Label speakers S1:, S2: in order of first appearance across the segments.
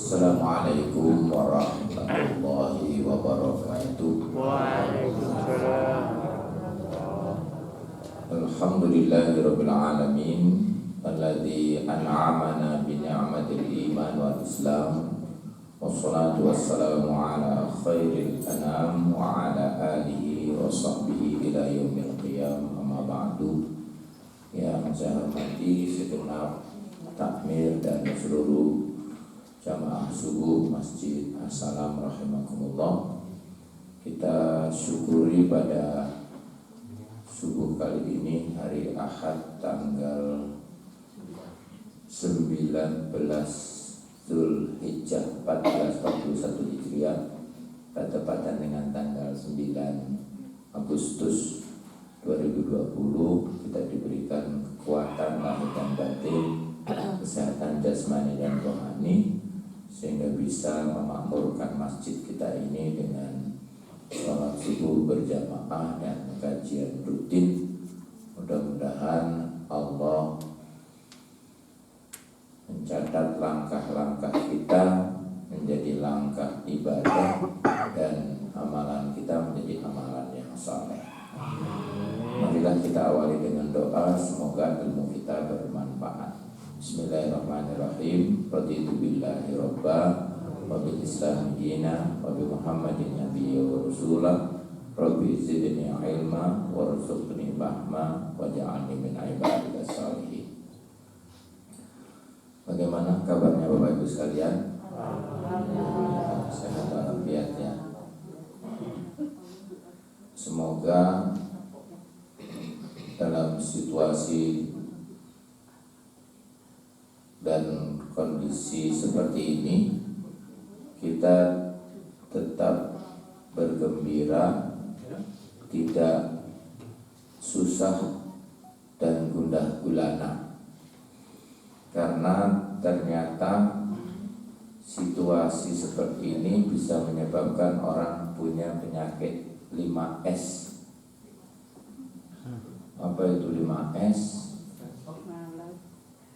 S1: Assalamualaikum warahmatullahi wabarakatuh.
S2: Waalaikumsalam.
S1: Alhamdulillahirabbil alamin alladzi an'amana bi ni'matil iman wal islam. Wassalatu wassalamu ala khairil anam wa ala alihi wa sahbihi ila yaumil qiyam. Amma ba'du. Yang saya hormati segenap takmir dan seluruh jamaah subuh Masjid As-Salam rahimakumullah. Kita syukuri pada subuh kali ini hari Ahad tanggal 19 Zulhijjah 1441 Hijriah, bertepatan dengan tanggal 9 Agustus 2020. Kita diberikan kekuatan lahir dan batin, kesehatan jasmani dan rohani, sehingga bisa memakmurkan masjid kita ini dengan sholat subuh berjamaah dan kajian rutin. Mudah-mudahan Allah mencatat langkah-langkah kita menjadi langkah ibadah dan amalan kita menjadi amalan yang saleh. Marilah kita awali dengan doa, semoga ilmu kita bermanfaat. Bismillahirrahmanirrahim. Raditu billahi robba wa bil islami dina wa bi muhammadin nabiyya wa rasulah. Rabbi zidni ilma warzuqni fahma waj'alni min ibadikas shalihin. Bagaimana kabarnya Bapak Ibu sekalian? Sehat walafiat ya. Semoga dalam situasi dan kondisi seperti ini kita tetap bergembira, tidak susah dan gundah gulana, karena ternyata situasi seperti ini bisa menyebabkan orang punya penyakit 5S. Apa itu 5S?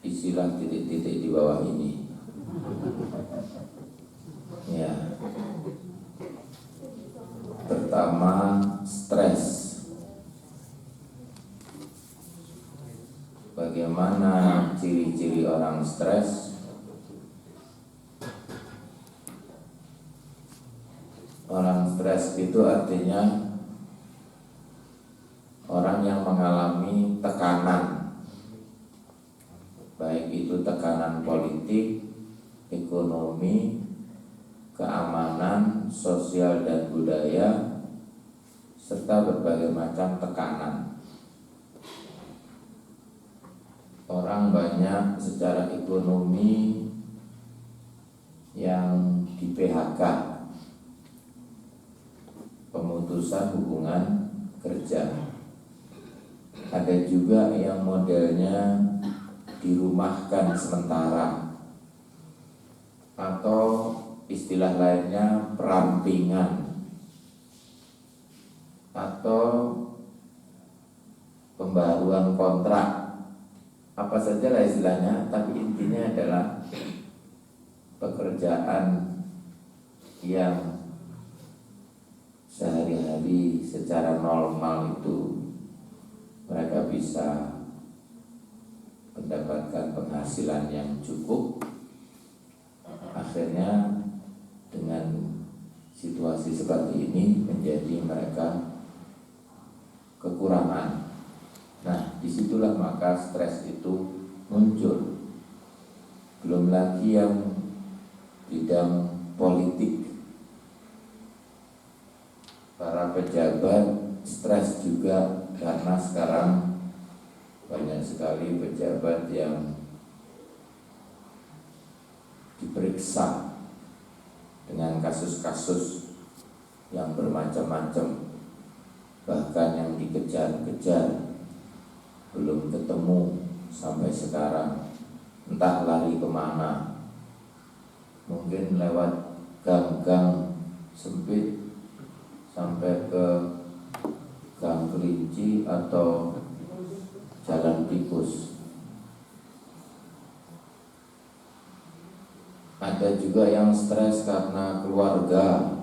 S1: Istilah titik-titik di bawah ini. Ya. Pertama, stres. Bagaimana ciri-ciri orang stres? Orang stres itu artinya orang yang mengalami tekanan, baik itu tekanan politik, ekonomi, keamanan, sosial dan budaya, serta berbagai macam tekanan. Orang banyak secara ekonomi yang di PHK, pemutusan hubungan kerja. Ada juga yang modelnya dirumahkan sementara, atau istilah lainnya perampingan, atau pembaruan kontrak. Apa saja lah istilahnya, tapi intinya adalah pekerjaan yang sehari-hari secara normal itu mereka bisa mendapatkan penghasilan yang cukup. Akhirnya dengan situasi seperti ini menjadi mereka kekurangan. Nah, disitulah maka stres itu muncul. Belum lagi yang bidang politik, para pejabat stres juga, karena sekarang banyak sekali pejabat yang diperiksa dengan kasus-kasus yang bermacam-macam, bahkan yang dikejar-kejar belum ketemu sampai sekarang, entah lari kemana, mungkin lewat gang-gang sempit sampai ke Gang Kelinci atau Jalan Tikus. Ada juga yang stres karena keluarga.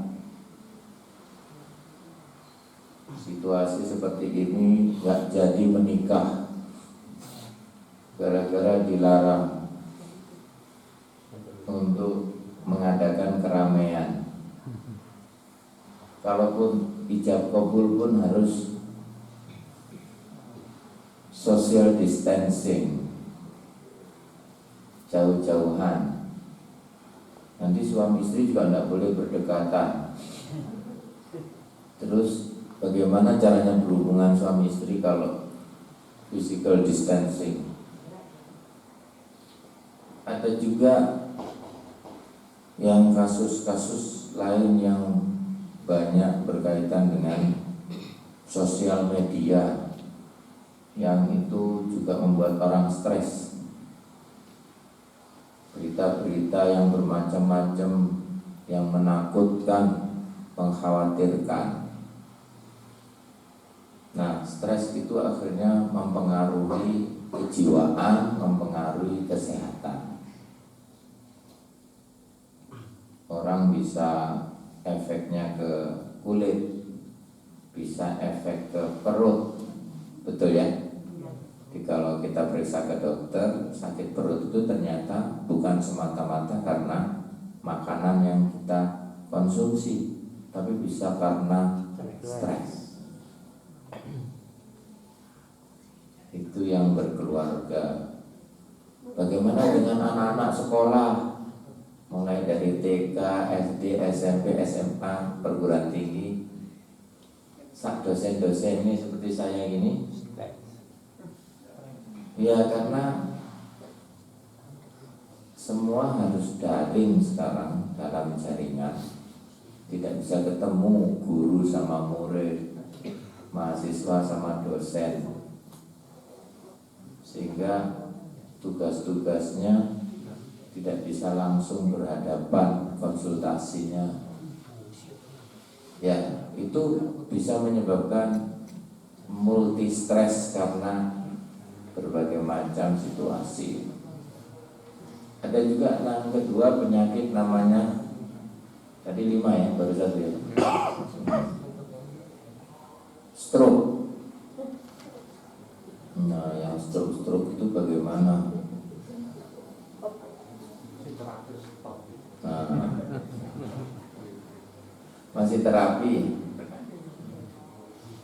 S1: Situasi seperti ini gak jadi menikah gara-gara dilarang untuk mengadakan keramaian. Kalaupun ijab kabul pun harus social distancing, jauh-jauhan. Nanti suami istri juga tidak boleh berdekatan. Terus bagaimana caranya berhubungan suami istri kalau physical distancing? Ada juga yang kasus-kasus lain yang banyak berkaitan dengan sosial media, yang itu juga membuat orang stres. Berita-berita yang bermacam-macam, yang menakutkan, mengkhawatirkan. Nah, stres itu akhirnya mempengaruhi kejiwaan, mempengaruhi kesehatan. Orang bisa efeknya ke kulit, bisa efek ke perut, betul ya? Jadi kalau kita periksa ke dokter, sakit perut itu ternyata bukan semata-mata karena makanan yang kita konsumsi, tapi bisa karena stres. Itu yang berkeluarga. Bagaimana dengan anak-anak sekolah, mulai dari TK, SD, SMP, SMA, perguruan tinggi? Sak dosen-dosen ini seperti saya ini, ya karena semua harus daring sekarang dalam jaringan. Tidak bisa ketemu guru sama murid, mahasiswa sama dosen, sehingga tugas-tugasnya tidak bisa langsung berhadapan, konsultasinya. Ya, itu bisa menyebabkan multi stres karena berbagai macam situasi. Ada juga yang kedua penyakit namanya, tadi 5 ya, baru 1 ya, stroke. Nah, yang stroke itu bagaimana? Nah, masih terapi.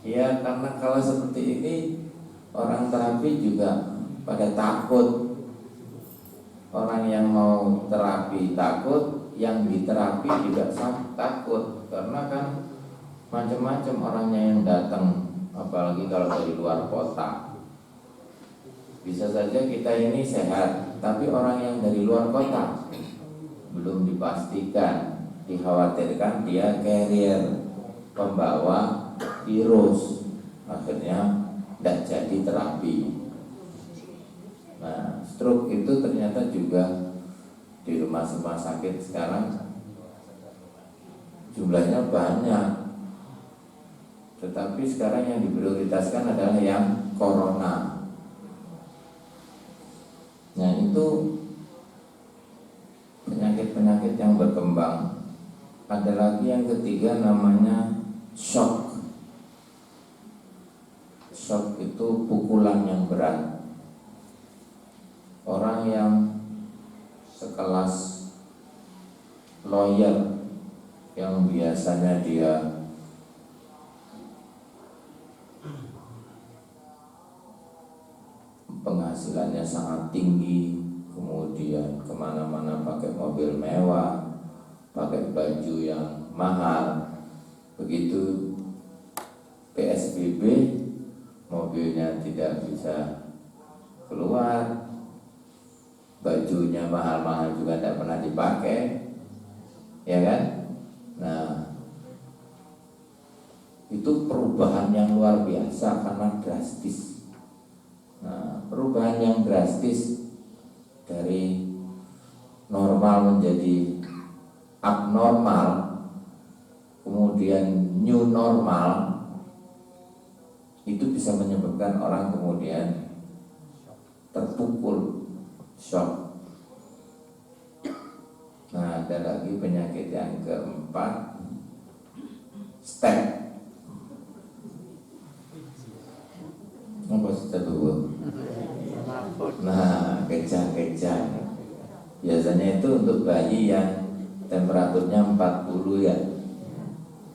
S1: Ya, karena kalau seperti ini orang terapi juga pada takut. Orang yang mau terapi takut, yang diterapi juga takut, karena kan macam-macam orangnya yang datang, apalagi kalau dari luar kota. Bisa saja kita ini sehat, tapi orang yang dari luar kota belum dipastikan, dikhawatirkan dia carrier, pembawa virus, akhirnya tidak jadi terapi. Nah, stroke itu ternyata juga di rumah sakit sekarang jumlahnya banyak, tetapi sekarang yang diprioritaskan adalah yang corona. Nah, itu penyakit-penyakit yang berkembang. Ada lagi yang ketiga namanya shock. Shock itu pukulan yang berat. Orang yang sekelas lawyer yang biasanya dia penghasilannya sangat tinggi, kemudian kemana-mana pakai mobil mewah, pakai baju yang mahal. Begitu PSBB, mobilnya tidak bisa keluar, bajunya mahal-mahal juga tidak pernah dipakai, ya kan? Nah, itu perubahan yang luar biasa karena drastis. Nah, perubahan yang drastis dari normal menjadi abnormal, kemudian new normal, itu bisa menyebabkan orang kemudian terpukul, shock. Nah, ada lagi penyakit yang keempat, step. Apa step itu? Nah, kejang-kejang. Biasanya itu untuk bayi yang temperaturnya 40 ya.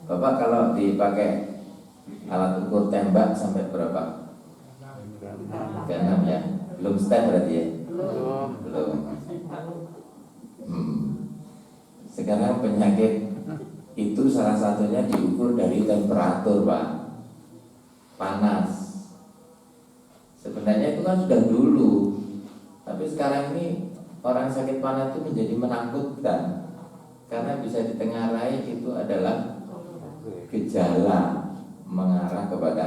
S1: Bapak kalau dipakai alat ukur tembak sampai berapa? 36 ya. Belum step berarti ya? Belum. Sekarang penyakit itu salah satunya diukur dari temperatur, Pak. Panas. Sebenarnya itu kan sudah dulu, tapi sekarang ini orang sakit panas itu menjadi menakutkan karena bisa ditengarai itu adalah gejala mengarah kepada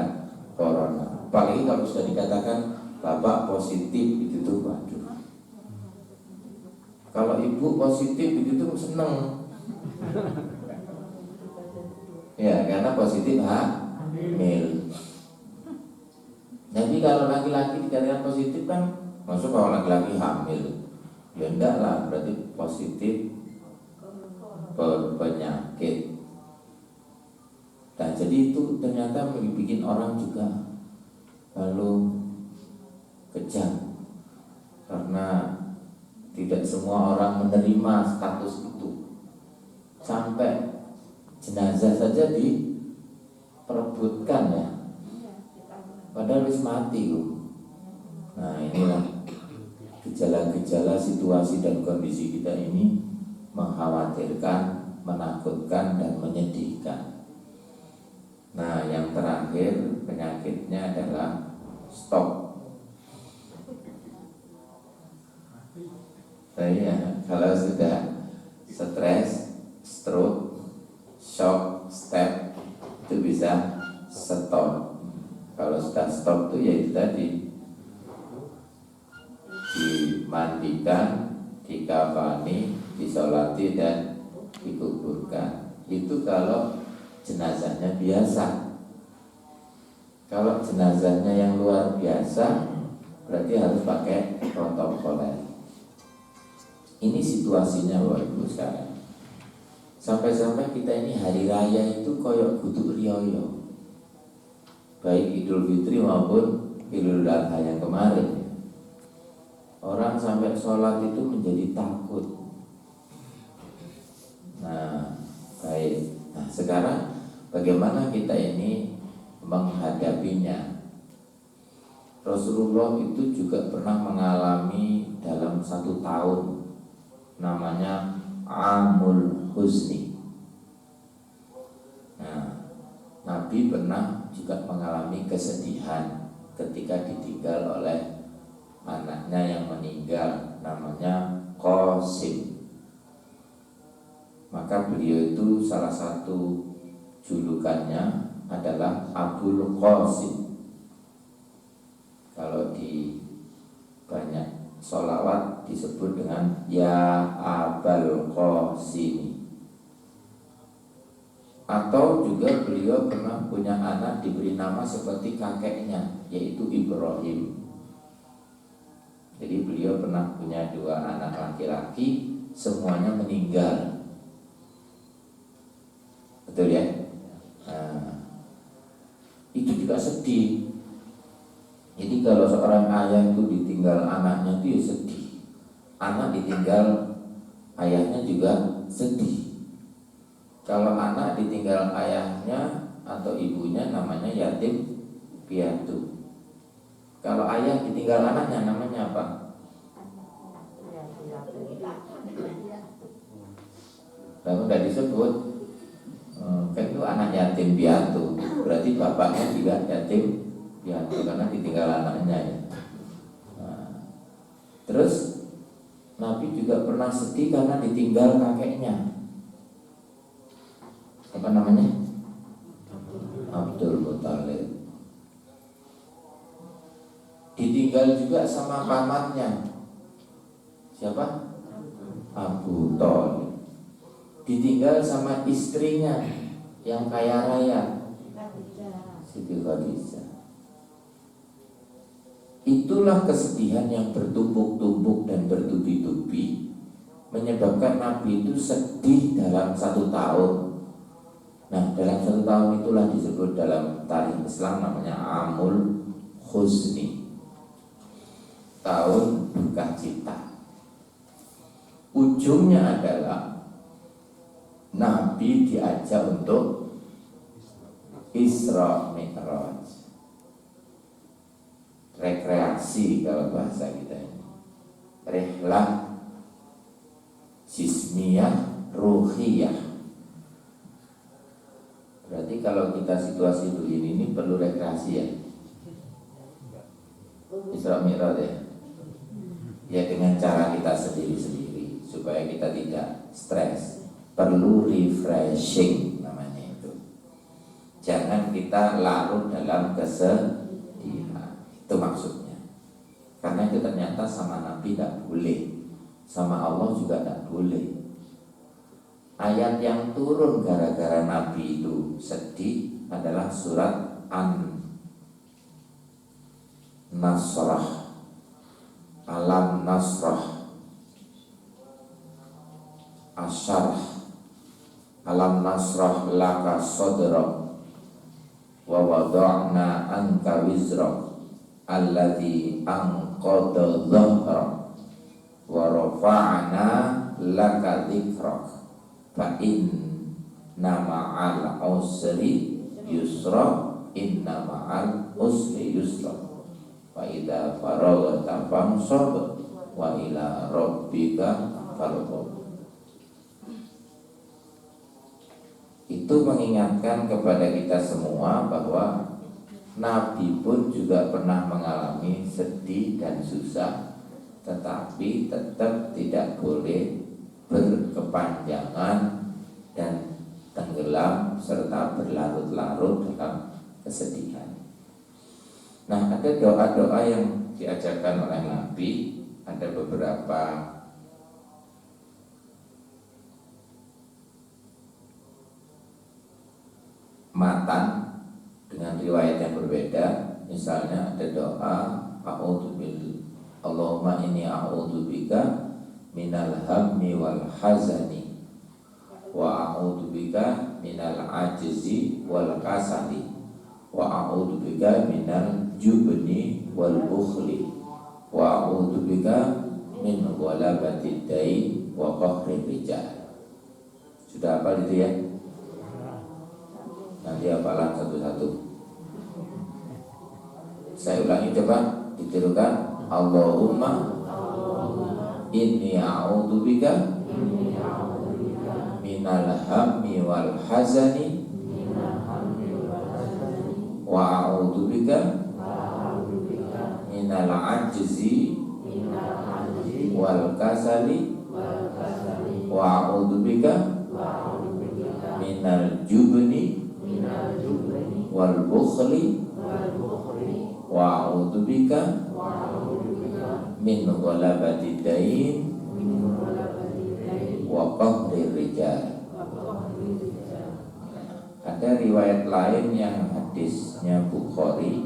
S1: corona. Apalagi kalau sudah dikatakan bapak positif begitu, waduh. Kalau ibu positif begitu seneng. Ya, karena positif hamil. Jadi kalau laki-laki dikatakan positif kan, maksud kalau laki-laki hamil, ya enggak lah, berarti positif berpenyakit. Dan jadi itu ternyata bikin orang juga lalu kejam, karena tidak semua orang menerima status itu. Sampai jenazah saja diperebutkan ya, padahal wis mati loh. Nah, inilah gejala-gejala situasi dan kondisi kita ini mengkhawatirkan, menakutkan dan menyedihkan. Nah, yang terakhir penyakitnya adalah stroke. Saya kalau sudah stres, stroke, shock, step itu bisa stop. Kalau sudah stop itu ya itu tadi, dimandikan, dikafani, disolati dan dikuburkan. Itu kalau jenazahnya biasa. Kalau jenazahnya yang luar biasa, berarti harus pakai protokoler. Ini situasinya Bapak Ibu sekarang. Sampai-sampai kita ini hari raya itu koyok kudu riyoyo, baik Idul Fitri maupun Idul Adha yang kemarin. Orang sampai sholat itu menjadi takut. Nah, baik. Nah, sekarang bagaimana kita ini menghadapinya? Rasulullah itu juga pernah mengalami dalam 1 tahun, namanya Amul Husni. Nah, Nabi pernah juga mengalami kesedihan ketika ditinggal oleh anaknya yang meninggal, namanya Qasim. Maka beliau itu salah satu julukannya adalah Abul Qasim. Kalau di banyak sholawat disebut dengan Ya Abul Qasim. Atau juga beliau pernah punya anak diberi nama seperti kakeknya, yaitu Ibrahim. Jadi beliau pernah punya 2 anak laki-laki, semuanya meninggal. Betul ya? Nah, itu juga sedih. Jadi kalau seorang ayah itu ditinggal anaknya itu ya sedih. Anak ditinggal ayahnya juga sedih. Kalau anak ditinggal ayahnya atau ibunya namanya yatim piatu. Kalau ayah ditinggal anaknya namanya apa? Lalu tidak disebut. Kan itu anak yatim piatu. Berarti bapaknya juga yatim piatu karena ditinggal anaknya ya. Nah, terus Nabi juga pernah sedih karena ditinggal kakeknya. Apa namanya? Abdul Muthalib. Ditinggal juga sama pamannya. Siapa? Abu Thalib. Ditinggal sama istrinya yang kaya raya, Siti Khadijah. Itulah kesedihan yang bertumpuk-tumpuk dan bertubi-tubi menyebabkan Nabi itu sedih dalam 1 tahun. Nah, dalam 1 tahun itulah disebut dalam tarikh Islam namanya Amul Huzni, tahun duka cita. Ujungnya adalah Nabi diajak untuk Isra Mi'raj, rekreasi kalau bahasa kita ini, rihlah jismiyah ruhiyah. Berarti kalau kita situasi begini ini perlu rekreasi ya, Isra Mi'raj ya. Ya dengan cara kita sendiri-sendiri supaya kita tidak stres. Perlu refreshing namanya itu. Jangan kita larut dalam kesedihan. Itu maksudnya. Karena itu ternyata sama Nabi tidak boleh, sama Allah juga tidak boleh. Ayat yang turun gara-gara Nabi itu sedih adalah surat An-Nasrah, Alam Nasrah, Asyarah, Alam Nasrah laka sodrak, wa wada'na anka wizrak, alladhi anqadha dhahrak, wa rafa'na laka dhikrak, fa inna ma'al usri yusra, inna ma'al usri yusra, wa idza faraghta fansab, wa ila rabbika farghab. Itu mengingatkan kepada kita semua bahwa Nabi pun juga pernah mengalami sedih dan susah, tetapi tetap tidak boleh berkepanjangan dan tenggelam serta berlarut-larut dalam kesedihan. Nah, ada doa-doa yang diajarkan oleh Nabi, ada beberapa matan dengan riwayat yang berbeda. Misalnya ada doa Allahumma inni a'udzubika minal hammi wal hazani wa a'udzubika minal ajzi wal kasali wa a'udzubika minal jubni wal bukhli wa a'udzubika min ghalabati dain wa qahri rijal. Sudah hafal itu ya? Nanti hafalan satu-satu. Saya ulangi coba, ditirukan. Allahumma inni a'udzubika minal hammi wal hazani wa a'udzubika minal ajzi wal kasali wa a'udzubika minal jubni wal bukhli wa a'udzubika min ghalabati dain wa qahri rijal. Ada riwayat lain yang hadisnya Bukhari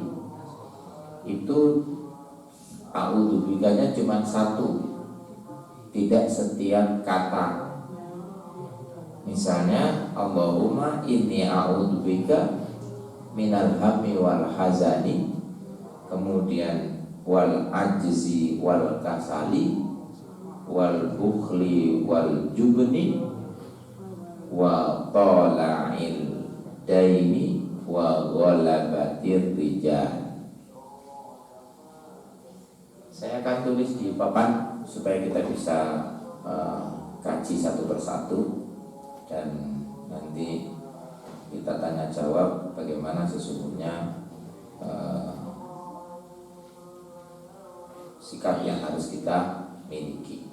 S1: itu a'udzubikanya cuma satu, tidak setiap kata. Misalnya Allahumma inni a'udzubika minal hammi wal hazani, kemudian wal ajzi wal kasali wal bukhli wal jubni wa tala'il daini wa ghalabatir rijal. Saya akan tulis di papan supaya kita bisa kaji satu persatu, dan nanti kita tanya jawab bagaimana sesungguhnya sikap yang harus kita miliki.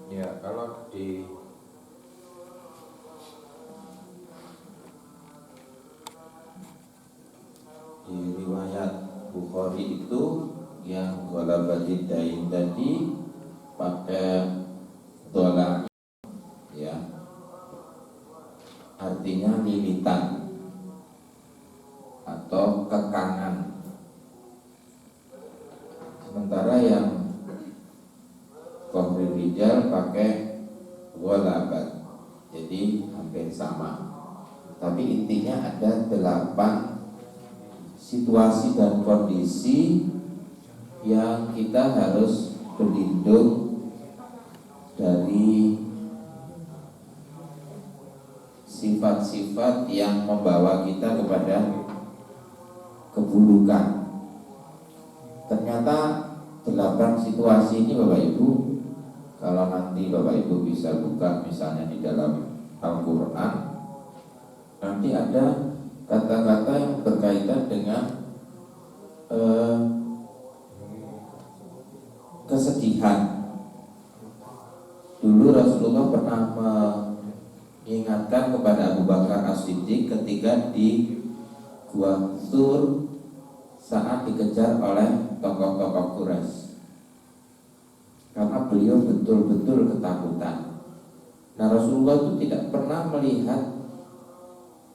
S1: Ya, kalau di riwayat Bukhari itu yang ghalabati dain tadi pakai dolar, ya, artinya lilitan atau kekangan. Sementara yang Qamri Rijal pakai ghalabat, jadi hampir sama. Tapi intinya ada 8 situasi dan kondisi yang kita harus berlindung dari sifat-sifat yang membawa kita kepada keburukan. Ternyata 8 situasi ini Bapak Ibu, kalau nanti Bapak Ibu bisa buka misalnya di dalam Al-Quran, nanti ada kata-kata yang berkaitan dengan kesedihan. Dulu Rasulullah pernah mengingatkan kepada Abu Bakar As-Siddiq ketika di Gua Thur saat dikejar oleh tokoh-tokoh Quraisy, karena beliau betul-betul ketakutan. Nah, Rasulullah itu tidak pernah melihat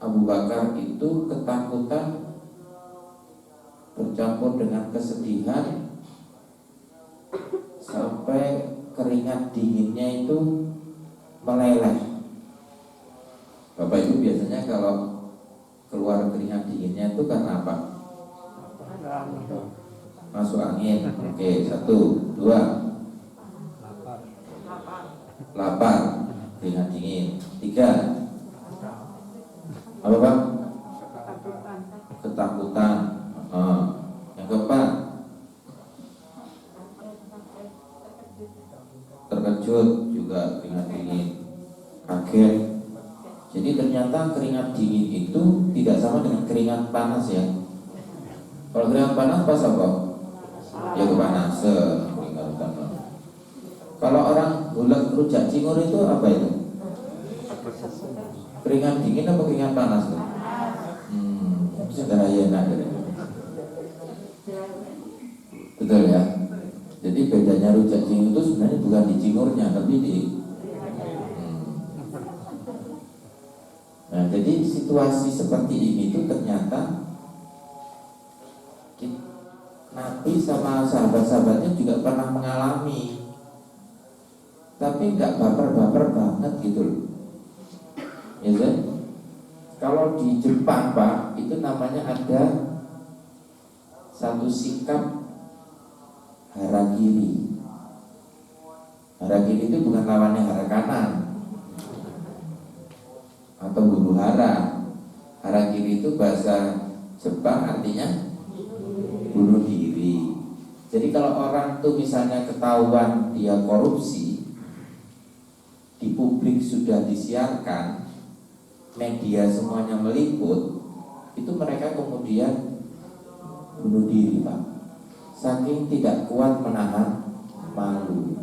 S1: Abu Bakar itu ketakutan bercampur dengan kesedihan sampai keringat dinginnya itu meleleh. Bapak Ibu biasanya kalau keluar keringat dinginnya itu karena apa? Masuk angin. Oke, 1, 2. Lapar, keringat dingin. 3. Apa Pak? Ketakutan. Yang keempat, terkejut, juga keringat dingin. Kaget. Jadi ternyata keringat dingin itu tidak sama dengan keringat panas ya. Kalau keringat panas pas apa? Ya kepanasan. Kalau orang gulak rujak cingur itu apa itu? Keringat dingin apa keringat panas? Saudara Yana. Betul ya. Jadi bedanya rujak cingur itu sebenarnya bukan di cingurnya, tapi di. Nah, jadi situasi seperti ini itu ternyata Nabi sama sahabat-sahabatnya juga pernah mengalami, tapi nggak baper-baper banget gitu loh. Ya kan? Kalau di Jepang Pak, itu namanya ada satu sikap harakiri. Harakiri itu bukan lawannya hara kanan atau huru hara. Harakiri itu bahasa Jepang artinya bunuh diri. Jadi kalau orang tuh misalnya ketahuan dia korupsi, di publik sudah disiarkan, media semuanya meliput, itu mereka kemudian bunuh diri Pak, saking tidak kuat menahan malu.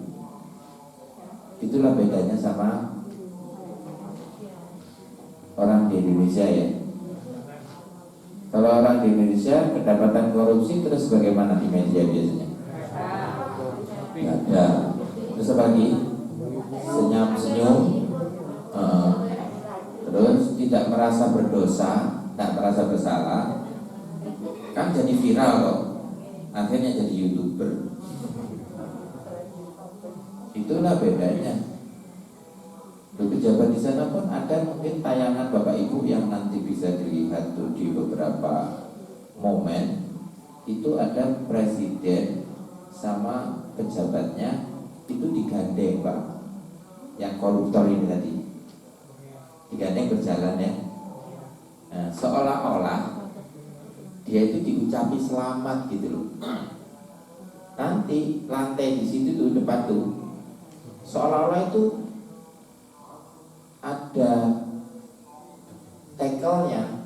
S1: Itulah bedanya sama orang di Indonesia ya. Kalau orang di Indonesia kedapatan korupsi terus bagaimana di media biasanya? Nggak ada. Terus apa lagi? Senyum-senyum, terus tidak merasa berdosa, tidak merasa bersalah, kan jadi viral loh. Akhirnya jadi YouTuber. Itulah bedanya. Pejabat di sana pun ada mungkin tayangan Bapak Ibu yang nanti bisa dilihat tuh di beberapa momen. Itu ada presiden sama pejabatnya itu digandeng Pak, yang koruptor ini tadi digandeng berjalan ya. Nah, seolah-olah dia itu diucapi selamat gitu loh. Nanti lantai di situ tuh depan tuh seolah-olah itu ada tekelnya,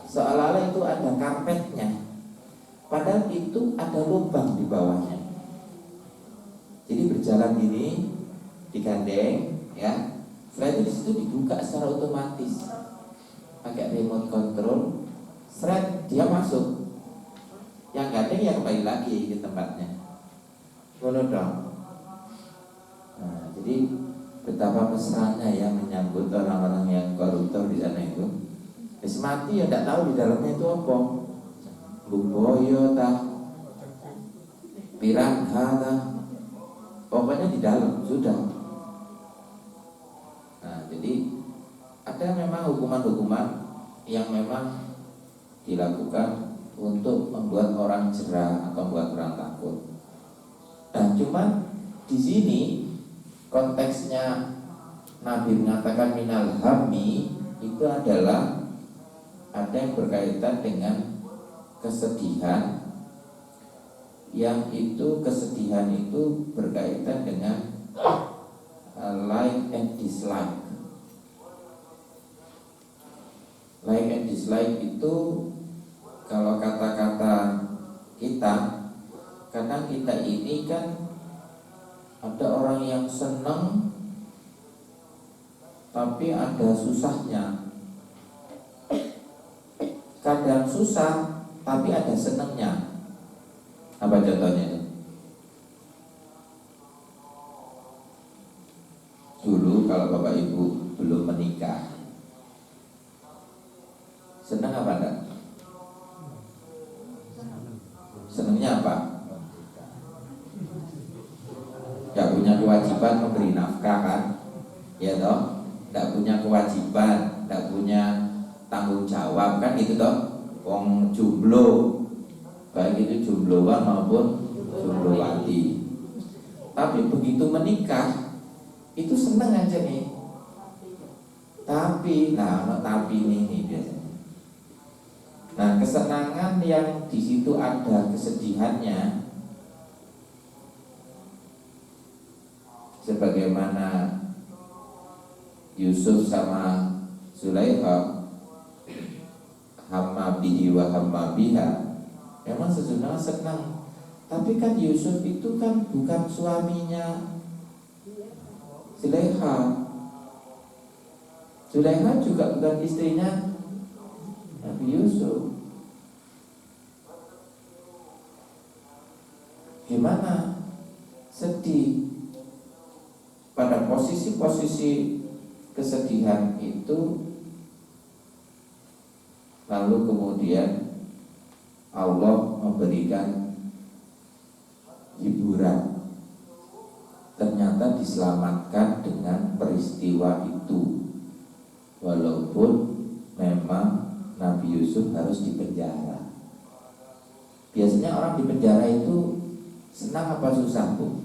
S1: seolah-olah itu ada karpetnya, padahal itu ada lubang di bawahnya. Jadi berjalan gini, digandeng, ya. Setelah itu di situ dibuka secara otomatis, pakai remote control. Seret dia masuk. Yang gandeng ya kembali lagi ke tempatnya. Ngono dong. Nah, jadi betapa mesranya ya menyambut orang-orang yang koruptor di sana itu. Wis mati ya tidak tahu di dalamnya itu apa. Buboyo tah, piranha tah, pokoknya di dalam sudah. Nah, jadi ada memang hukuman-hukuman yang memang dilakukan untuk membuat orang jerah atau membuat orang takut. Nah, cuman di sini konteksnya Nabi mengatakan minal hammi itu adalah ada yang berkaitan dengan kesedihan, yang itu kesedihan itu berkaitan dengan like and dislike. Like and dislike itu kalau kata-kata kita, kadang kita ini kan ada orang yang senang tapi ada susahnya. Kadang susah tapi ada senangnya. Apa contohnya itu? Dulu kalau Bapak Ibu belum menikah, senang apa enggak? Senangnya apa? Gak punya kewajiban memberi nafkah kan? Ya toh? Gak punya kewajiban, gak punya tanggung jawab kan gitu toh? Wong jomblo, baik itu jombloan maupun jomblowati. Tapi begitu menikah itu seneng aja nih. Tapi, nih biasanya. Nah, kesenangan yang di situ ada kesedihannya, sebagaimana Yusuf sama Zulaikha, hamma bihi wa hamma biha, memang sesungguhnya senang. Tapi kan Yusuf itu kan bukan suaminya Zulaikha. Zulaikha juga bukan istrinya Nabi Yusuf. Gimana? Sedih. Pada posisi-posisi kesedihan itu, lalu kemudian Allah memberikan hiburan. Ternyata diselamatkan dengan peristiwa itu, walaupun memang Nabi Yusuf harus dipenjara. Biasanya orang dipenjara itu senang apa susah, Bu?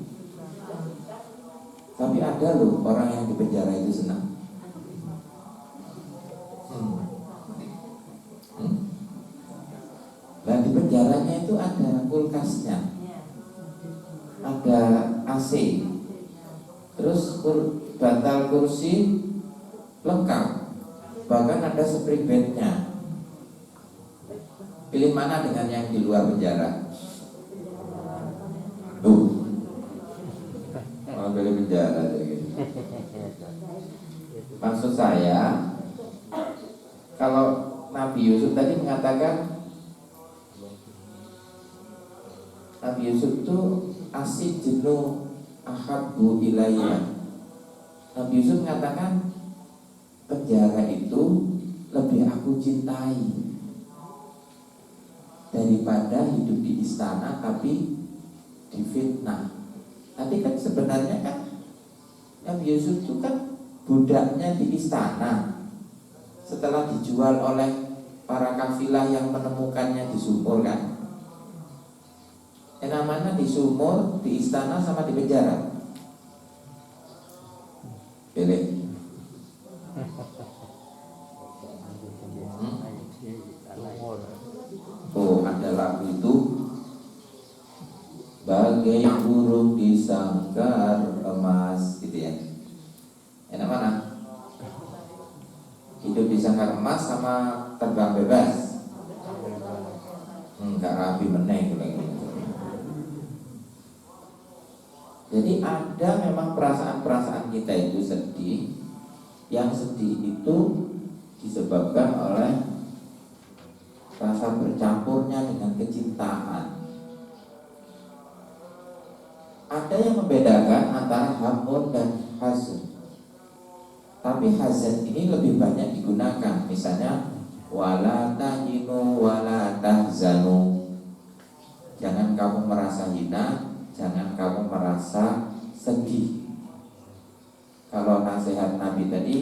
S1: Tapi ada loh orang yang dipenjara itu senang. Nah, di penjaranya itu ada kulkasnya, ada AC, terus bantal kursi lengkap, bahkan ada spring bednya. Pilih mana dengan yang di luar penjara? Malah pilih penjara gitu. Maksud saya, kalau Nabi Yusuf tadi mengatakan, Nabi Yusuf itu asik jenuh ahabbu ilayya. Nabi Yusuf mengatakan penjara itu lebih aku cintai daripada hidup di istana tapi difitnah. Tapi kan sebenarnya kan Nabi Yusuf itu kan budaknya di istana. Setelah dijual oleh para kafilah yang menemukannya di sumur kan. Yang namanya di sumur, di istana sama di penjara. Pilih. Oh, ada lagu itu, bagai burung di sangkar emas, gitu ya. Enak mana? Hidup di sangkar emas sama terbang bebas? Enggak rapi meneng lagi. Jadi ada memang perasaan-perasaan kita itu sedih. Yang sedih itu disebabkan oleh rasa bercampurnya dengan kecintaan. Ada yang membedakan antara hamun dan hazan. Tapi hazan ini lebih banyak digunakan. Misalnya wala tahinu wala tahzanu. Jangan kamu merasa hina, jangan kamu merasa sedih. Kalau nasihat Nabi tadi,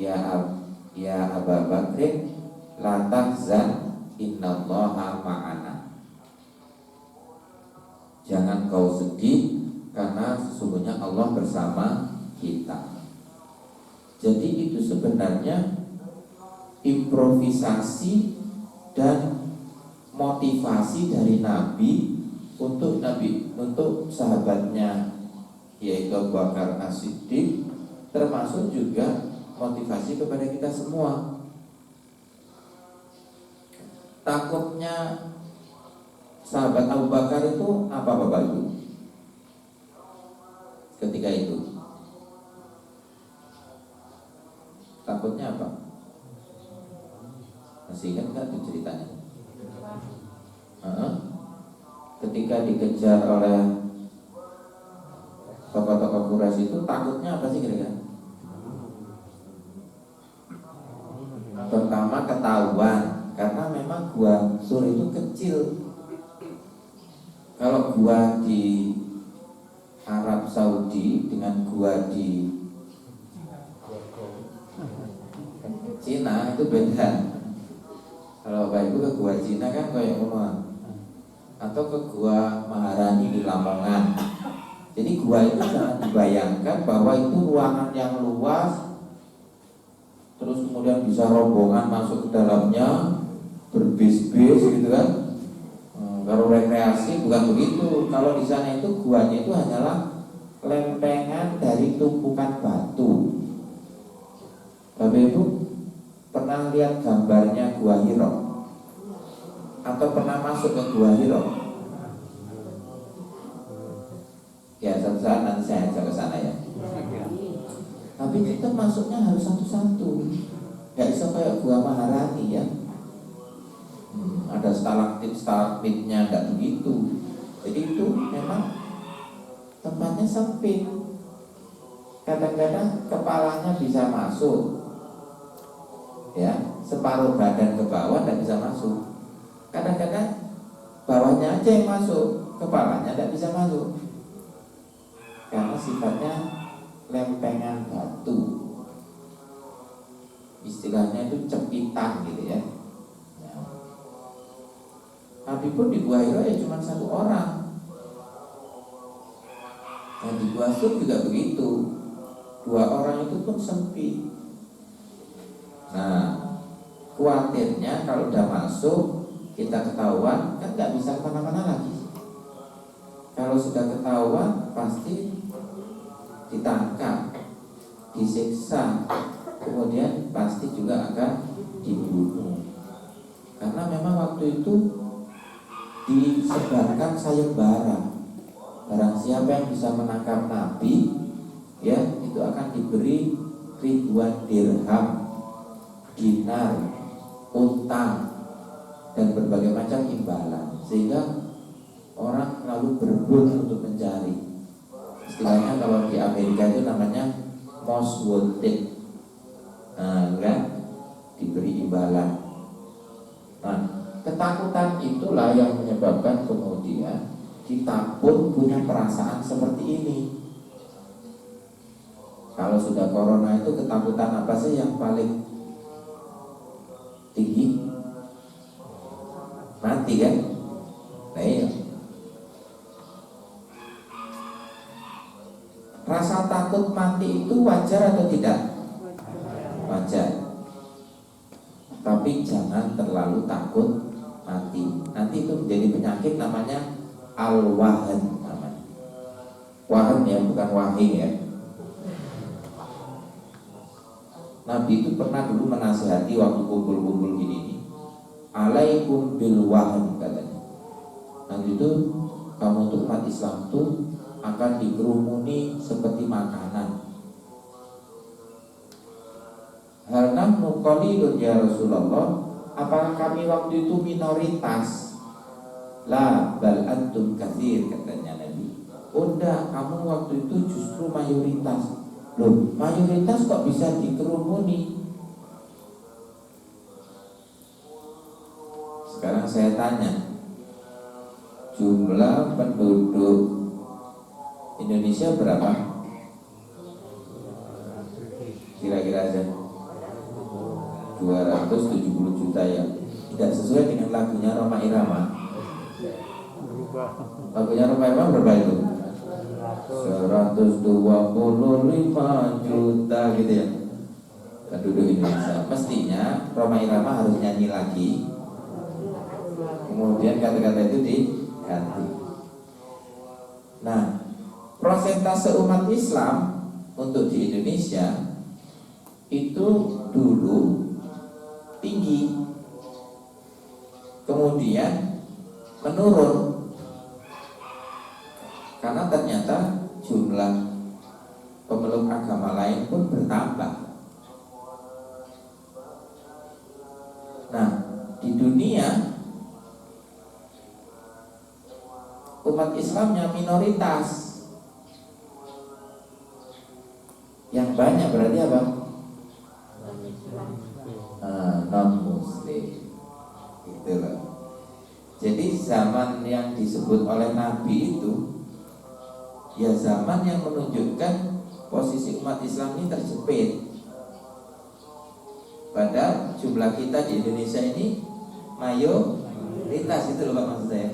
S1: ya Abu Bakrin, la tahzan innallaha ma'ana. Jangan kau sedih karena sesungguhnya Allah bersama kita. Jadi itu sebenarnya improvisasi dan motivasi dari Nabi untuk sahabatnya yaitu Abu Bakar As-Siddiq, termasuk juga motivasi kepada kita semua. Takutnya sahabat Abu Bakar itu apa Bapak Ibu? Ketika itu takutnya apa? Masih ingat nggak tuh ceritanya? Ketika dikejar oleh tokoh-tokoh Quraisy itu takutnya apa sih kira-kira? Pertama ketahuan, karena memang gua Sur itu kecil. Kalau gua di Arab Saudi dengan gua di Cina itu beda. Kalau Bapak Ibu ke gua Cina kan kayak rumah, atau ke gua Maharani di Lamongan. Jadi gua itu jangan dibayangkan bahwa itu ruangan yang luas, terus kemudian bisa rombongan masuk ke dalamnya berbis-bis gitu kan. Kalau rekreasi bukan begitu. Kalau di sana itu guanya itu hanyalah lempengan dari tumpukan batu. Bapak Ibu pernah lihat gambarnya Gua Hira? Atau pernah masuk ke Gua Hira? Ya, suatu saat nanti saya ajak ke sana ya. Tapi kita masuknya harus satu-satu. Gak bisa kayak Gua Maharani ya. Ada stalaktit-stalaktitnya, enggak begitu. Jadi itu memang tempatnya sempit. Kadang-kadang kepalanya bisa masuk, ya, separuh badan ke bawah tidak bisa masuk. Kadang-kadang bawahnya aja yang masuk, kepalanya tidak bisa masuk, karena sifatnya lempengan batu. Istilahnya itu cepitan gitu ya. Nabi pun di Gua Hira ya cuma satu orang. Nah di Gua Sur juga begitu. 2 orang itu pun sempit. Nah khawatirnya kalau udah masuk kita ketahuan kan nggak bisa kemana-mana lagi. Kalau sudah ketahuan pasti ditangkap, disiksa, kemudian pasti juga akan dibunuh. Karena memang waktu itu disebarkan sayembara. Barang siapa yang bisa menangkap Nabi, ya itu akan diberi ribuan dirham, dinar, utang, dan berbagai macam imbalan. Sehingga orang lalu berebut untuk mencari. Istilahnya kalau di Amerika itu namanya most wanted. Nah, kan diberi imbalan. Nah, ketakutan itulah yang menyebabkan kemudian kita pun punya perasaan seperti ini. Kalau sudah corona itu ketakutan apa sih yang paling tinggi? Mati kan? Nah iya. Rasa takut mati itu wajar atau tidak? Wajar. Tapi jangan terlalu takut mati. Nanti itu menjadi penyakit namanya al-wahan namanya. Wahan ya, bukan wahing ya. Nabi itu pernah dulu menasihati waktu kumpul-kumpul gini nih. Alaikum bil wahan katanya. Nanti itu kamu untuk umat Islam tuh akan dikerumuni seperti makanan. Hal nahnu qalilun ya Rasulullah, apakah kami waktu itu minoritas? La bal antum katsir, katanya Nabi. Oh enggak, kamu waktu itu justru mayoritas. Loh, mayoritas kok bisa dikerumuni? Sekarang saya tanya, jumlah penduduk Indonesia berapa? Kira-kira aja 270 juta ya. Tidak sesuai dengan lagunya Roma Irama.
S2: Berubah.
S1: Lagunya Roma Irama berapa itu? 125 juta gitu ya penduduk Indonesia. Mestinya Roma Irama harus nyanyi lagi, kemudian kata-kata itu diganti. Nah, persentase umat Islam untuk di Indonesia itu dulu tinggi, kemudian menurun karena ternyata jumlah pemeluk agama lain pun bertambah. Nah, di dunia umat Islamnya minoritas. Yang banyak berarti apa? Non-muslim. Gitu loh. Jadi zaman yang disebut oleh Nabi itu ya zaman yang menunjukkan posisi umat Islam ini terjepit. Padahal jumlah kita di Indonesia ini mayoritas, itu loh Pak maksud saya.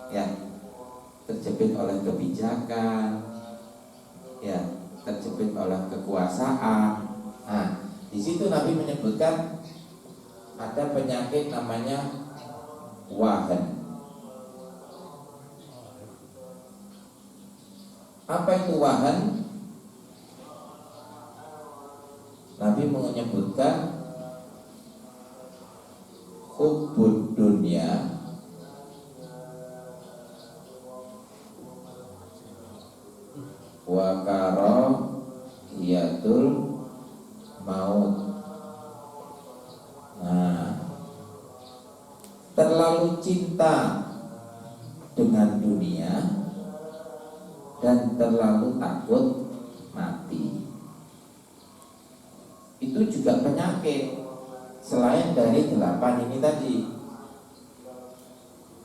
S1: Ya, terjepit oleh kebijakan, ya, terjepit oleh kekuasaan. Nah, di situ Nabi menyebutkan ada penyakit namanya wahan. Apa itu wahan? Nabi menyebutkan hubbud dunya wa karahiyatul maut. Nah, terlalu cinta dengan dunia dan terlalu takut mati. Itu juga penyakit selain dari 8 ini tadi.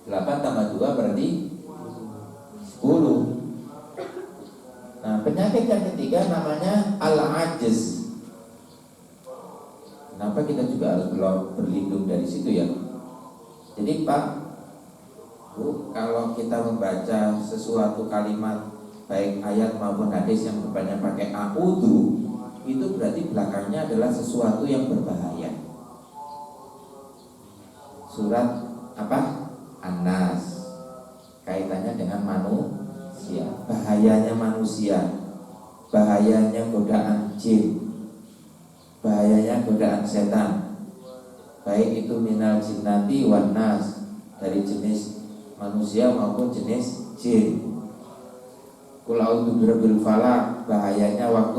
S1: 8 tambah 2 berarti 10. Nah, penyakit yang ketiga namanya al-ajz. Kenapa kita juga harus berlindung dari situ ya? Jadi Pak, Bu, kalau kita membaca sesuatu kalimat baik ayat maupun hadis yang depannya pakai a'udzu, itu berarti belakangnya adalah sesuatu yang berbahaya. Surat apa? An-Nas. Kaitannya dengan manusia, bahayanya manusia, bahayanya godaan jin, bahayanya godaan setan, baik itu minal jinnati wan nas, dari jenis manusia maupun jenis jin. Qul a'udzu birabbil falaq, bahayanya waktu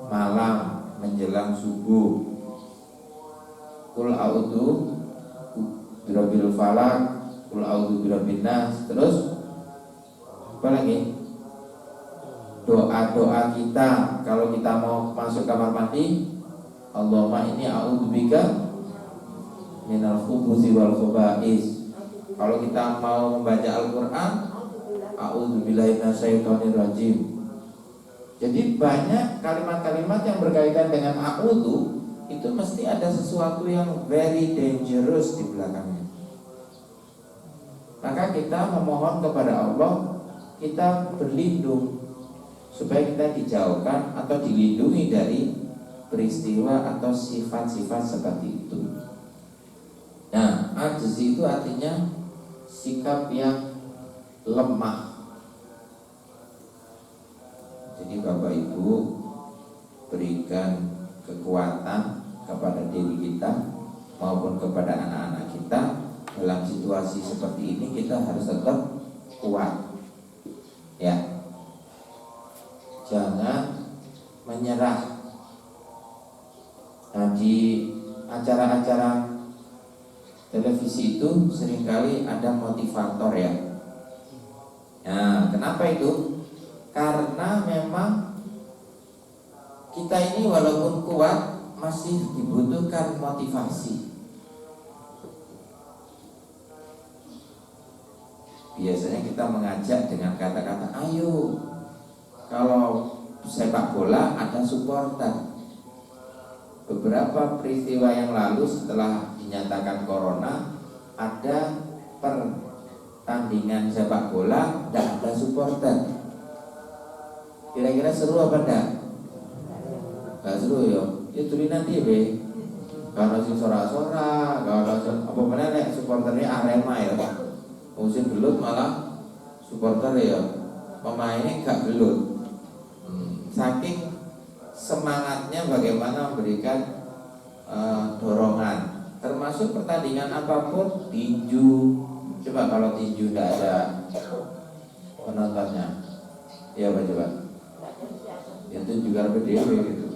S1: malam menjelang subuh. Qul a'udzu birabbil falaq, qul a'udzu birabbin nas. Terus apa lagi? Doa-doa kita kalau kita mau masuk kamar mandi, Allahumma inni a'udzubika minal khubuthi wal khaba'is. Kalau kita mau membaca Al-Qur'an, a'udzubillahi minasyaitonir rajim. Jadi banyak kalimat-kalimat yang berkaitan dengan a'udzu itu mesti ada sesuatu yang very dangerous di belakangnya. Maka kita memohon kepada Allah, kita berlindung supaya kita dijauhkan atau dilindungi dari peristiwa atau sifat-sifat seperti itu. Nah, ajz itu artinya sikap yang lemah. Jadi Bapak Ibu berikan kekuatan kepada diri kita maupun kepada anak-anak kita. Dalam situasi seperti ini kita harus tetap kuat, ya. jangan menyerah. Nah, di acara-acara televisi itu seringkali ada motivator ya. Nah, kenapa itu? Karena memang kita ini walaupun kuat masih dibutuhkan motivasi. Biasanya kita mengajak dengan kata-kata, ayo, kalau sepak bola ada supporter. Beberapa peristiwa yang lalu setelah dinyatakan corona, ada pertandingan sepak bola dan ada supporter. Kira-kira seru apa enggak? Enggak seru ya. Ya tuli nanti be. Kalau sing sorak-sorak, kalau apa mana nek supporternya Arema ya. Musim gelut malah supporter ya. Pemainnya gak gelut. Saking semangatnya bagaimana memberikan dorongan. Termasuk pertandingan apapun, tinju. Coba kalau tinju tidak ada penontonnya, ya apa coba? Itu juga PDW gitu.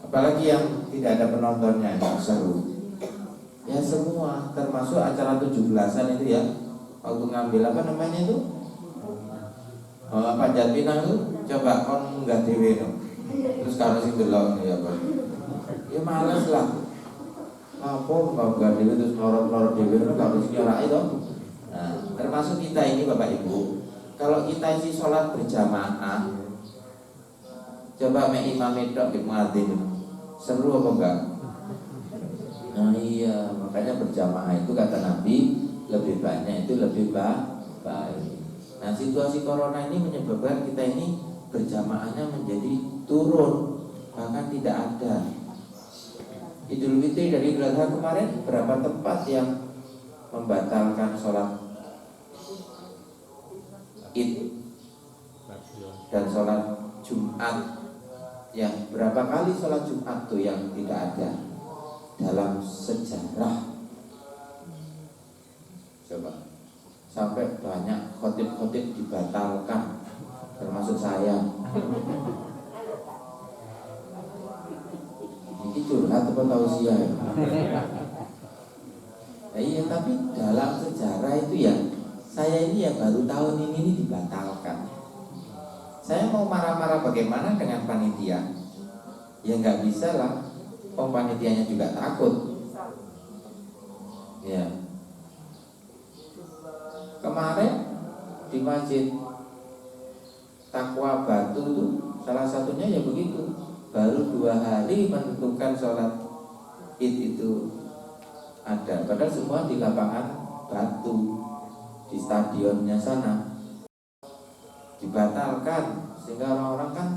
S1: Apalagi yang tidak ada penontonnya, yang seru. Ya semua, termasuk acara 17-an itu ya. Waktu ngambil apa namanya itu? Panjat pinang itu, coba kon nggak dewe no. Terus kalau sing delok ya apa? Ya males lah. Apa nggak dewe terus lorot dewe no kalau sing ora itu. Nah, termasuk kita ini Bapak Ibu, kalau kita isi sholat berjamaah, coba mek imam itu di muadzin, seru apa enggak? Nah iya, makanya berjamaah itu kata Nabi lebih banyak itu lebih baik. Nah situasi corona ini menyebabkan kita ini berjamaahnya menjadi turun, bahkan tidak ada. Idul Fitri dari Idul Adha kemarin berapa tempat yang membatalkan sholat Id dan sholat Jumat. Yang berapa kali sholat Jumat tuh yang tidak ada dalam sejarah. Coba sampai banyak khotib-khotib dibatalkan, termasuk saya. Ini curhat atau tausiah ya? Iya, tapi dalam sejarah itu ya, saya ini ya baru tahun ini dibatalkan. Saya mau marah-marah bagaimana dengan panitia? Ya nggak bisa lah, panitianya juga takut. Ya. Kemarin di masjid Takwa Batu itu salah satunya ya begitu. Baru 2 hari menentukan sholat Id itu ada. Padahal semua di lapangan batu di stadionnya sana dibatalkan, sehingga orang-orang kan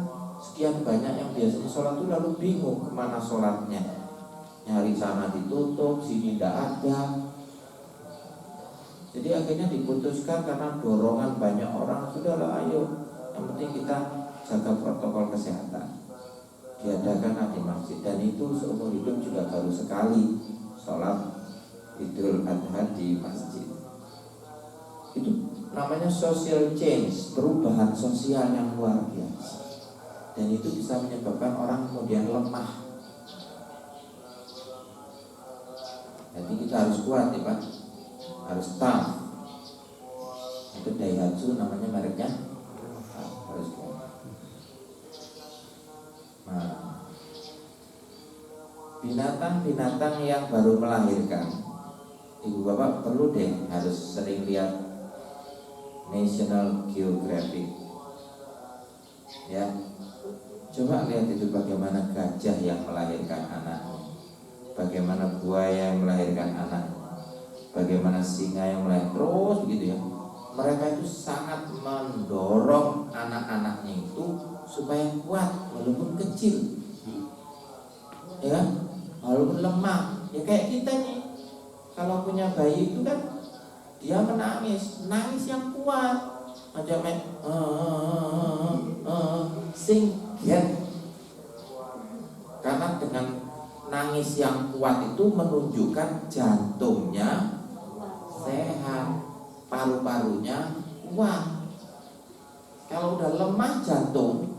S1: sekian banyak yang biasanya sholat itu lalu bingung kemana sholatnya. Nyari sana ditutup, sini tidak ada. Jadi akhirnya diputuskan karena dorongan banyak orang, sudahlah ayo, yang penting kita jaga protokol kesehatan. Diadakan di masjid, dan itu seumur hidup juga baru sekali sholat Idul Adha di masjid. Itu namanya social change, perubahan sosial yang luar biasa. Dan itu bisa menyebabkan orang kemudian lemah. Jadi kita harus kuat ya Pak, harus tough. Itu Daihatsu namanya mereknya, harus kuat. Nah, binatang-binatang yang baru melahirkan, ibu bapak perlu deh harus sering lihat National Geographic. Ya, coba lihat itu bagaimana gajah yang melahirkan anaknya, bagaimana buaya yang melahirkan anak, bagaimana singa yang melahirkan, terus begitu ya. Mereka itu sangat mendorong anak-anaknya itu supaya kuat walaupun kecil, ya kan? Walaupun lemah. Ya kayak kita nih, kalau punya bayi itu kan dia menangis, nangis yang kuat, macam sing get. Karena dengan nangis yang kuat itu menunjukkan jantungnya sehat, paru-parunya kuat. Kalau udah lemah jantung,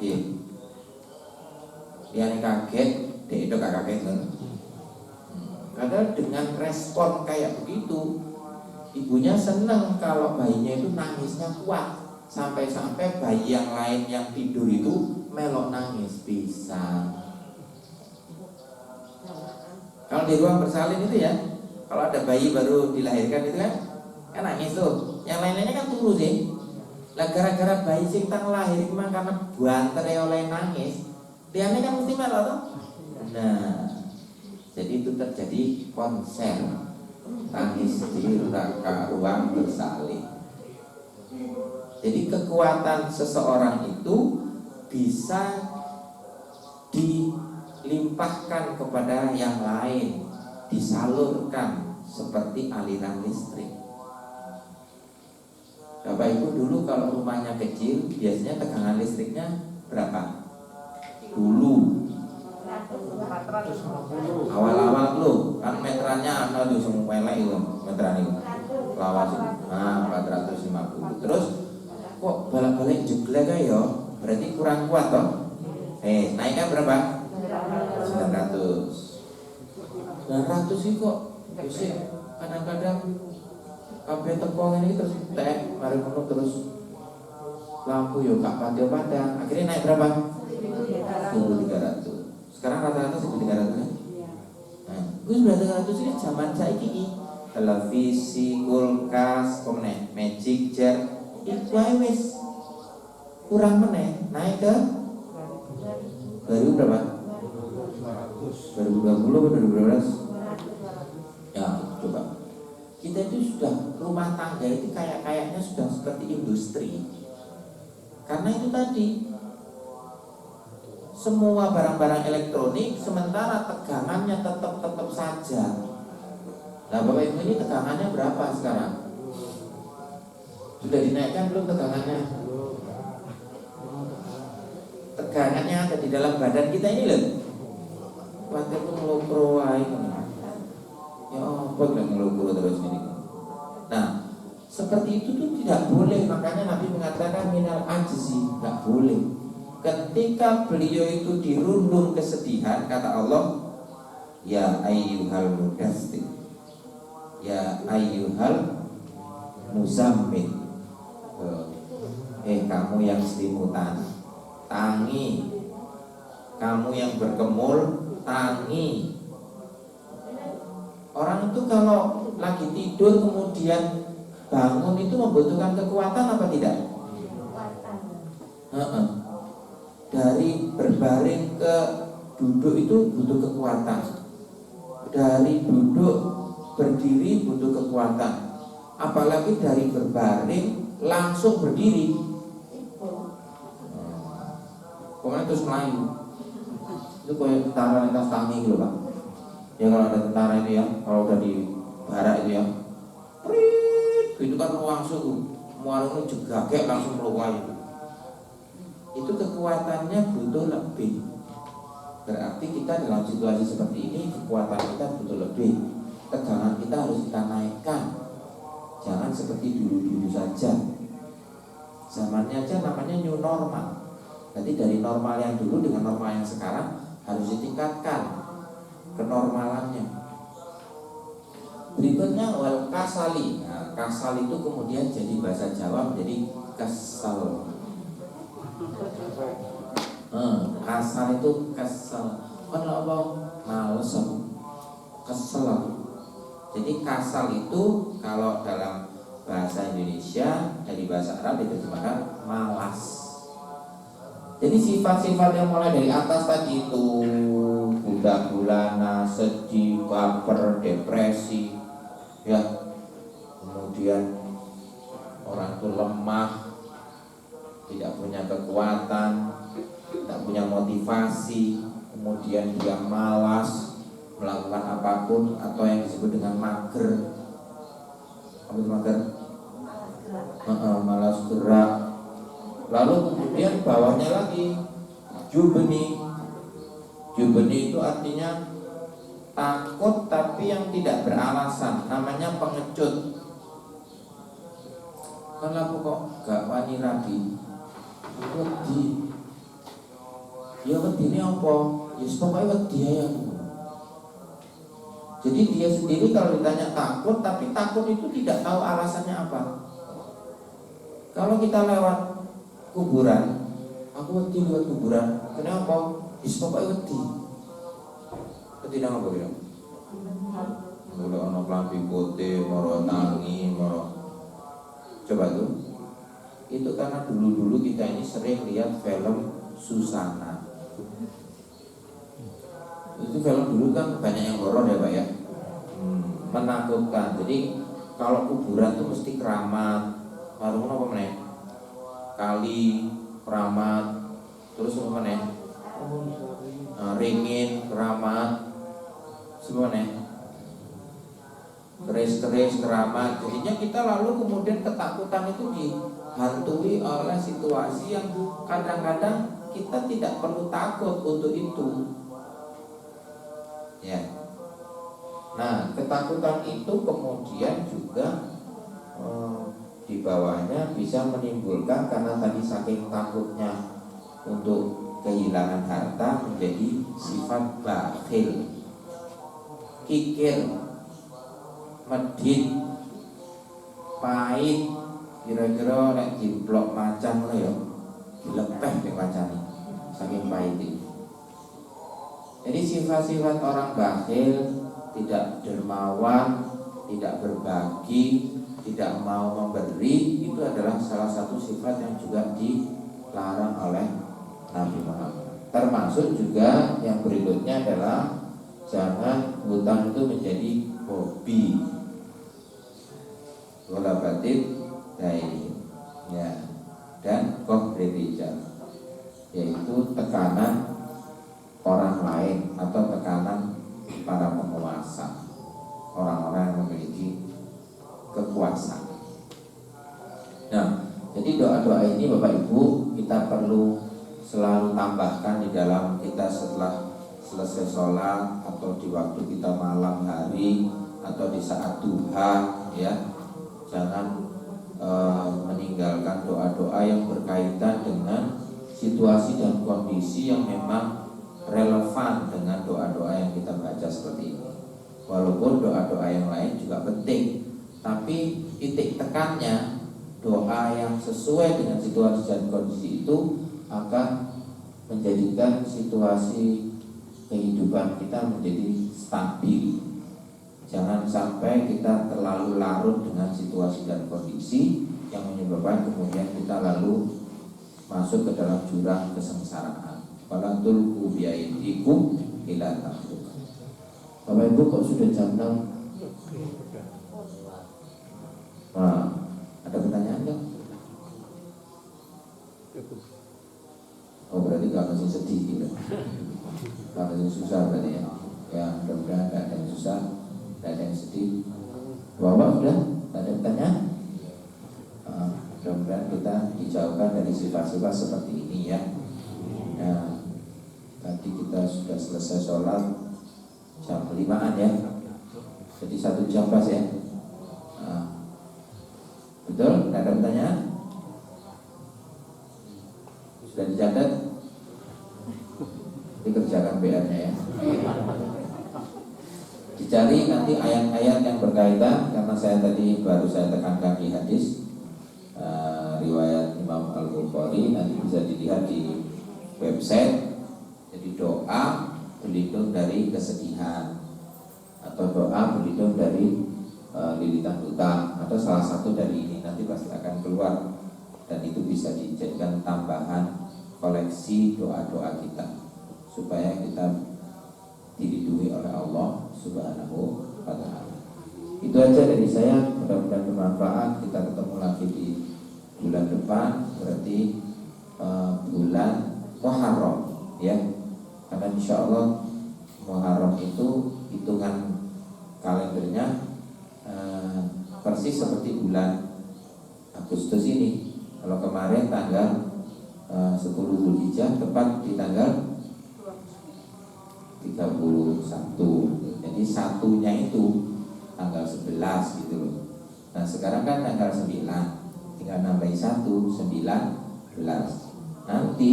S1: iya, dia kaget, dia itu gak kaget kan? Padahal dengan respon kayak begitu, ibunya seneng kalau bayinya itu nangisnya kuat, sampai-sampai bayi yang lain yang tidur itu melok nangis bisa. Kalau di ruang bersalin itu ya, kalau ada bayi baru dilahirkan itu kan nangis tuh. Yang lain-lainnya kan turu sih. Lah gara-gara bayi sing tang lahir memang karena banter oleh nangis, liane kan mesti melok toh. Nah, jadi itu terjadi konser tangis di ruang bersalin. Jadi kekuatan seseorang itu bisa dilimpahkan kepada yang lain, disalurkan seperti aliran listrik. Bapak Ibu dulu kalau rumahnya kecil, biasanya tegangan listriknya berapa? Dulu awal-awal lo kan meterannya ada tuh semua pelek itu meteran itu lawas itu 450. Terus kok balik-balik jeglek ya, berarti kurang kuat toh. Naiknya berapa? 900 sih kok sih kadang-kadang kabeh tepung ini terus mari ngono terus lampu yo gak padang. Akhirnya naik berapa? 1.300. Sekarang rata-rata 1.300 kan? Nah, gue 1.300 ini zaman saiki televisi, kulkas, komne, magic jar, itu wis kurang meneh, naik ke baru berapa? 2020 atau 2012? Ya, coba. Kita itu sudah rumah tangga itu kayaknya sudah seperti industri. Karena itu tadi semua barang-barang elektronik sementara tegangannya tetap saja. Nah, Bapak Ibu ini tegangannya berapa sekarang? Sudah dinaikkan belum tegangannya? Tegangannya ada di dalam badan kita ini loh. Waktu itu ngelopro wae. Ya apa yang ngelopro terus ini. Nah, seperti itu tuh tidak boleh. Makanya Nabi mengatakan minal ajzi, tidak boleh. Ketika beliau itu dirundung kesedihan, kata Allah, ya ayyuhal mudaththir, ya ayyuhal muzammil, kamu yang selimutan, tangi. Kamu yang berkemul, tangi. Orang itu kalau lagi tidur kemudian bangun itu membutuhkan kekuatan apa tidak? Dari berbaring ke duduk itu butuh kekuatan. Dari duduk berdiri butuh kekuatan. Apalagi dari berbaring langsung berdiri. Kemudian terus melayu. Itu kayak tentara lintas tangi gitu Pak. Ya kalau ada tentara itu ya, kalau udah di barak itu ya, itu kan langsung muarung juga kayak langsung melukai. Itu kekuatannya butuh lebih. Berarti kita dalam situasi seperti ini kekuatan kita butuh lebih. Tegangan kita harus kita naikkan. Jangan seperti dulu-dulu saja. Zamannya aja namanya new normal. Jadi dari normal yang dulu dengan normal yang sekarang harus ditingkatkan kenormalannya. Berikutnya wal kasali. Nah, kasal itu kemudian jadi bahasa Jawa menjadi kesal. Kasal itu kesal. Kenapa? Males aku. Kesel aku. Jadi kasal itu kalau dalam bahasa Indonesia dari bahasa Arab diterjemahkan malas. Jadi sifat-sifat yang mulai dari atas tadi itu budak bulana, sedih, baper, depresi, ya, kemudian orang itu lemah, tidak punya kekuatan, tidak punya motivasi, kemudian dia malas melakukan apapun atau yang disebut dengan mager. Apa itu mager? Malas gerak. Lalu kemudian bawahnya lagi jubni. Jubni itu artinya takut tapi yang tidak beralasan, namanya pengecut. Kan aku kok gak wani rabi. Wedi. Ya wedine apa? Ya pokoknya wedi ya. Jadi dia sendiri kalau ditanya takut, tapi takut itu tidak tahu alasannya apa. Kalau kita lewat kuburan, aku wedi lewat kuburan. Kenapa? Ya pokoknya wedi. Wedi nang apa kira? Mulai ono klambi putih, moro tangi, moro. Coba tuh. Itu karena dulu-dulu kita ini sering lihat film Susana. Itu film dulu kan banyak yang horor ya Pak ya, menakutkan. Jadi kalau kuburan tuh mesti keramat, baru apa meneh? Kali, keramat, terus apa meneh? Ringin, keramat, semua meneh. Keris-keris, keramat. Jadinya kita lalu kemudian ketakutan itu dihantui oleh situasi yang kadang-kadang kita tidak perlu takut untuk itu. Ya. Nah, ketakutan itu kemudian juga di bawahnya bisa menimbulkan, karena tadi saking takutnya untuk kehilangan harta, menjadi sifat bakhil, kikir, medit, pahit, kira-kira nek jiplok macan ya dilepeh ning macane saking pahit itu. Jadi sifat-sifat orang bakhil, tidak dermawan, tidak berbagi, tidak mau memberi, itu adalah salah satu sifat yang juga dilarang oleh Nabi Muhammad. Termasuk juga yang berikutnya adalah jangan hutang itu menjadi hobi. Wala batid daini, ya, dan kohririjal, yaitu tekanan orang lain atau tekanan para penguasa, orang-orang yang memiliki kekuasaan. Nah, jadi doa-doa ini Bapak Ibu kita perlu selalu tambahkan di dalam kita setelah selesai sholat, atau di waktu kita malam hari, atau di saat duha, ya. Jangan meninggalkan doa-doa yang berkaitan dengan situasi dan kondisi yang memang relevan dengan doa-doa yang kita baca seperti ini. Walaupun doa-doa yang lain juga penting, tapi titik tekannya doa yang sesuai dengan situasi dan kondisi itu akan menjadikan situasi kehidupan kita menjadi stabil. Jangan sampai kita terlalu larut dengan situasi dan kondisi yang menyebabkan kemudian kita lalu masuk ke dalam jurang kesengsaraan. Fala tulqu biaydikum ila tahlukah. Bapak Ibu kok sudah jam 6? Nah, ada pertanyaan enggak? Oh, berarti gak masih sedih gitu. Gak masih susah berarti ya. Ya, mudah-mudahan gak ada yang susah, gak ada yang sedih. Bapak sudah? Gak ada pertanyaan? Mudah-mudahan kita dijauhkan dari sifat-sifat seperti ini ya. Nah, tadi kita sudah selesai sholat jam 5-an ya. Jadi 1 jam pas ya. Nah, betul? Gak ada pertanyaan? Sudah dicatat? Dikerjakan PR-nya ya. Dicari nanti ayat-ayat yang berkaitan, karena saya tadi baru saya tekankan di hadis riwayat Imam Al-Bukhari, nanti bisa dilihat di website. Jadi doa berlindung dari kesedihan, atau doa berlindung dari lilitan hutang, atau salah satu dari ini nanti pasti akan keluar, dan itu bisa dijadikan tambahan koleksi doa-doa kita supaya kita dilindungi oleh Allah Subhanahu wa ta'ala. Itu aja dari saya, mudah-mudahan bermanfaat. Kita ketemu lagi di bulan depan, berarti bulan Muharram ya. Karena insya Allah Muharram itu hitungan kalendernya persis seperti bulan Agustus ini. Kalau kemarin tanggal 10 Zulhijjah tepat di tanggal 31. Jadi satunya itu tanggal 11 gitu loh. Nah sekarang kan tanggal 9, tinggal nambahin 1, 19. Nanti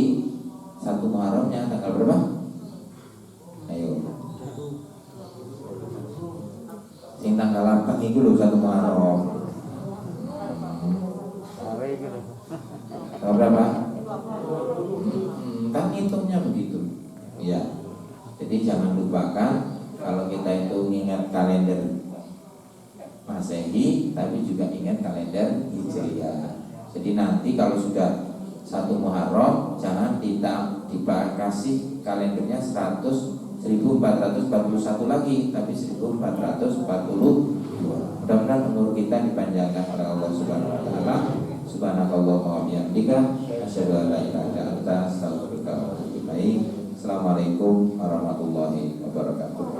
S1: 1 Muharramnya tanggal berapa? Ayo. Sing tanggal 8 itu loh 1 Muharram. Tanggal berapa? Kan hitungnya begitu. Ya. Jadi jangan lupakan kalau kita itu ingat kalender Masehi, tapi juga ingat kalender Hijriah. Jadi nanti kalau sudah 1 Muharram, jangan dikasih kalendernya 1441 lagi, tapi 1442. Mudah-mudahan umur kita dipanjangkan oleh Allah Subhanahu wa taala. Subhanakallahumma wa bihamdika asyhadu an la ilaha illa anta astaghfiruka wa atubu ilaik. Assalamualaikum warahmatullahi wabarakatuh.